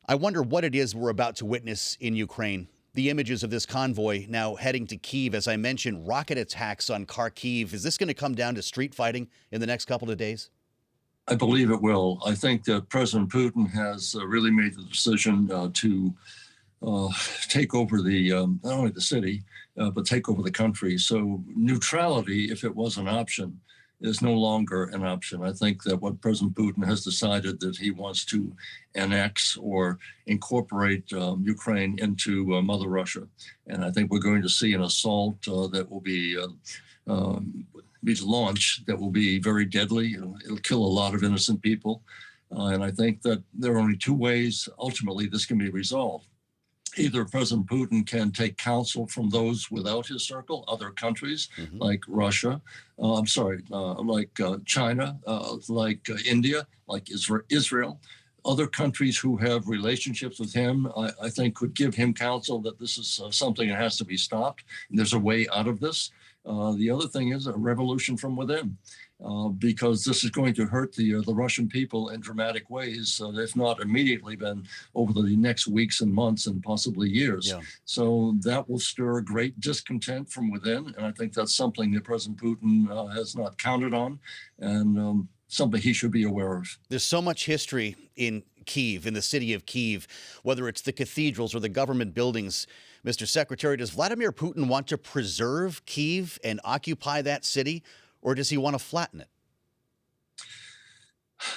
I wonder what it is we're about to witness in Ukraine. The images of this convoy now heading to Kyiv, as I mentioned, rocket attacks on Kharkiv. Is this going to come down to street fighting in the next couple of days? I believe it will. I think that President Putin has really made the decision to take over not only the city, but take over the country. So neutrality, if it was an option, is no longer an option. I think that what President Putin has decided that he wants to annex or incorporate Ukraine into Mother Russia. And I think we're going to see an assault that will be launched that will be very deadly. It'll kill a lot of innocent people. And I think that there are only two ways ultimately this can be resolved. Either President Putin can take counsel from those without his circle, other countries like Russia, like China, like India, like Israel, other countries who have relationships with him, I think could give him counsel that this is something that has to be stopped. And there's a way out of this. The other thing is a revolution from within. Because this is going to hurt the Russian people in dramatic ways, if not immediately, then over the next weeks and months and possibly years. Yeah. So that will stir great discontent from within, and I think that's something that President Putin has not counted on, and something he should be aware of. There's so much history in Kyiv, in the city of Kyiv, whether it's the cathedrals or the government buildings. Mr. Secretary, does Vladimir Putin want to preserve Kyiv and occupy that city? Or does he want to flatten it?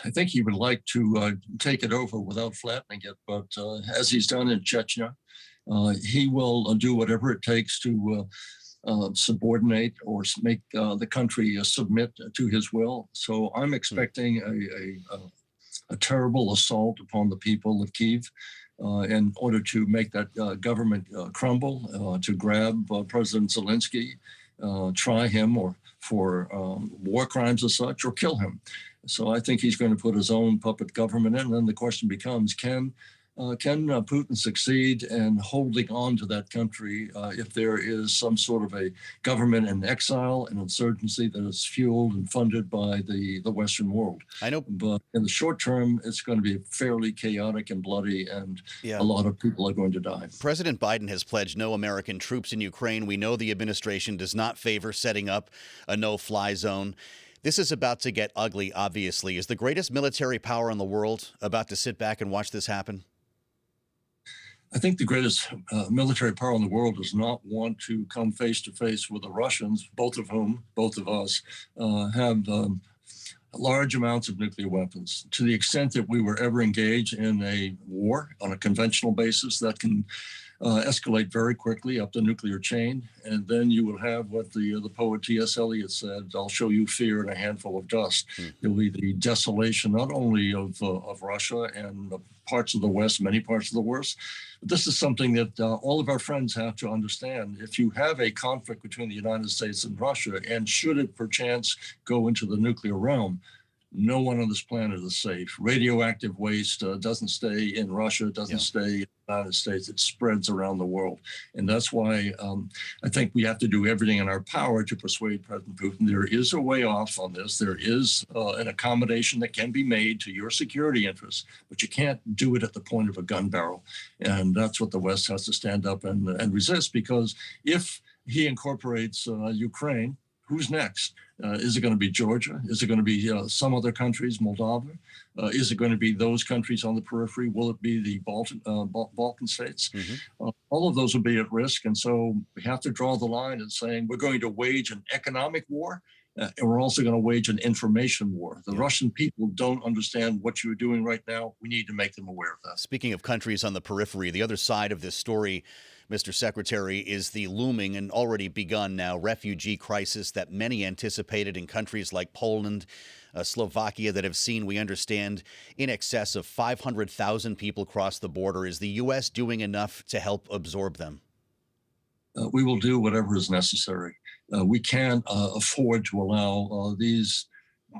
I think he would like to take it over without flattening it. But as he's done in Chechnya, he will do whatever it takes to subordinate or make the country submit to his will. So I'm expecting a terrible assault upon the people of Kyiv in order to make that government crumble, to grab President Zelensky, try him or for war crimes as such, or kill him. So I think he's going to put his own puppet government in. And then the question becomes, can Putin succeed in holding on to that country if there is some sort of a government in exile, an insurgency that is fueled and funded by the Western world? I know. But in the short term, it's going to be fairly chaotic and bloody, and a lot of people are going to die. President Biden has pledged no American troops in Ukraine. We know the administration does not favor setting up a no-fly zone. This is about to get ugly, obviously. Is the greatest military power in the world about to sit back and watch this happen? I think the greatest military power in the world does not want to come face to face with the Russians, both of us, have large amounts of nuclear weapons. To the extent that we were ever engaged in a war on a conventional basis, that can escalate very quickly up the nuclear chain. And then you will have what the poet T.S. Eliot said, "I'll show you fear in a handful of dust." It will be the desolation not only of Russia and parts of the West, many parts of the West, but this is something that all of our friends have to understand. If you have a conflict between the United States and Russia, and should it perchance go into the nuclear realm, no one on this planet is safe. Radioactive waste doesn't stay in Russia, doesn't stay in the United States. It spreads around the world. And that's why I think we have to do everything in our power to persuade President Putin there is a way off on this. There is an accommodation that can be made to your security interests, but you can't do it at the point of a gun barrel. And that's what the West has to stand up and resist, because if he incorporates Ukraine, who's next? Is it going to be Georgia? Is it going to be some other countries, Moldova? Is it going to be those countries on the periphery? Will it be the Balkan states? All of those will be at risk. And so we have to draw the line in saying we're going to wage an economic war, and we're also going to wage an information war. The Russian people don't understand what you're doing right now. We need to make them aware of that. Speaking of countries on the periphery, the other side of this story, Mr. Secretary, is the looming and already begun now refugee crisis that many anticipated in countries like Poland, Slovakia, that have seen, we understand, in excess of 500,000 people cross the border. Is the U.S. doing enough to help absorb them? We will do whatever is necessary. We can't afford to allow these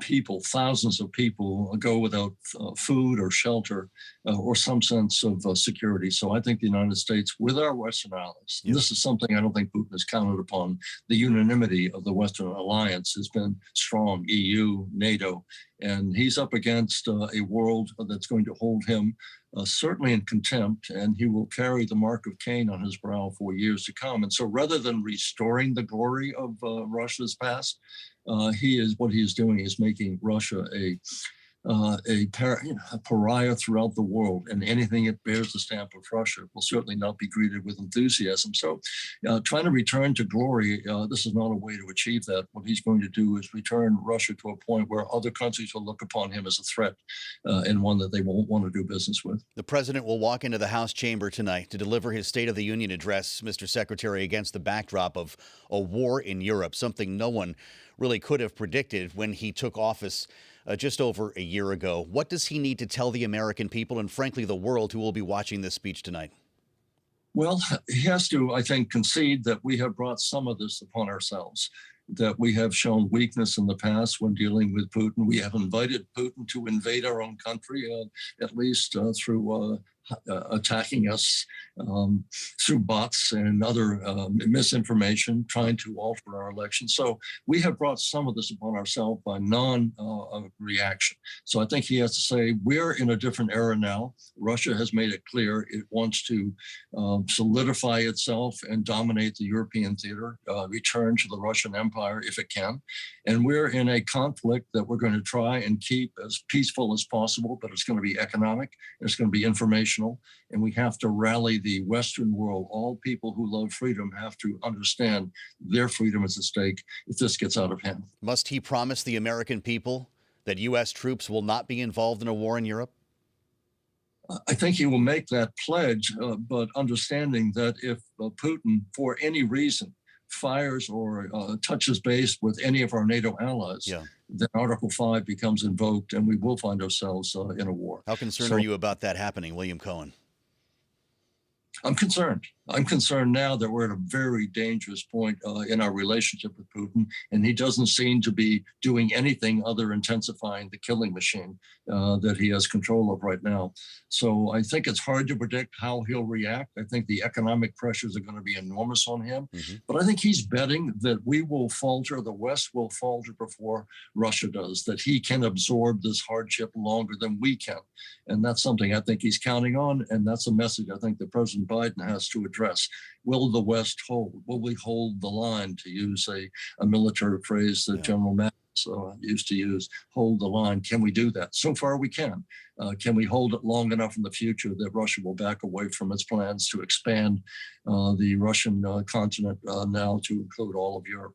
people, thousands of people, go without food or shelter or some sense of security. So I think the United States, with our Western allies, and this is something I don't think Putin has counted upon, the unanimity of the Western alliance has been strong, EU, NATO, And he's up against a world that's going to hold him certainly in contempt, and he will carry the mark of Cain on his brow for years to come. And so rather than restoring the glory of Russia's past, what he is doing is making Russia a pariah throughout the world, and anything that bears the stamp of Russia will certainly not be greeted with enthusiasm. So trying to return to glory, this is not a way to achieve that. What he's going to do is return Russia to a point where other countries will look upon him as a threat and one that they won't want to do business with. The president will walk into the House chamber tonight to deliver his State of the Union address, Mr. Secretary, against the backdrop of a war in Europe, something no one really could have predicted when he took office just over a year ago. What does he need to tell the American people and, frankly, the world who will be watching this speech tonight? Well, he has to, I think, concede that we have brought some of this upon ourselves, that we have shown weakness in the past when dealing with Putin. We have invited Putin to invade our own country, at least through attacking us through bots and other misinformation, trying to alter our election. So we have brought some of this upon ourselves by non-reaction. So I think he has to say, we're in a different era now. Russia has made it clear it wants to solidify itself and dominate the European theater, return to the Russian Empire if it can. And we're in a conflict that we're going to try and keep as peaceful as possible, but it's going to be economic, it's going to be informational, and we have to rally the Western world. All people who love freedom have to understand their freedom is at stake if this gets out of hand. Must he promise the American people that U.S. troops will not be involved in a war in Europe? I think he will make that pledge, but understanding that if Putin, for any reason, fires or touches base with any of our NATO allies, then Article 5 becomes invoked and we will find ourselves in a war. How concerned are you about that happening, William Cohen? I'm concerned. I'm concerned now that we're at a very dangerous point in our relationship with Putin, and he doesn't seem to be doing anything other than intensifying the killing machine that he has control of right now. So I think it's hard to predict how he'll react. I think the economic pressures are going to be enormous on him, but I think he's betting that we will falter, the West will falter before Russia does, that he can absorb this hardship longer than we can. And that's something I think he's counting on, and that's a message I think that President Biden has to address. Will the West hold? Will we hold the line, to use a military phrase that General Mattis used to use, hold the line? Can we do that? So far we can. Can we hold it long enough in the future that Russia will back away from its plans to expand the Russian continent now to include all of Europe?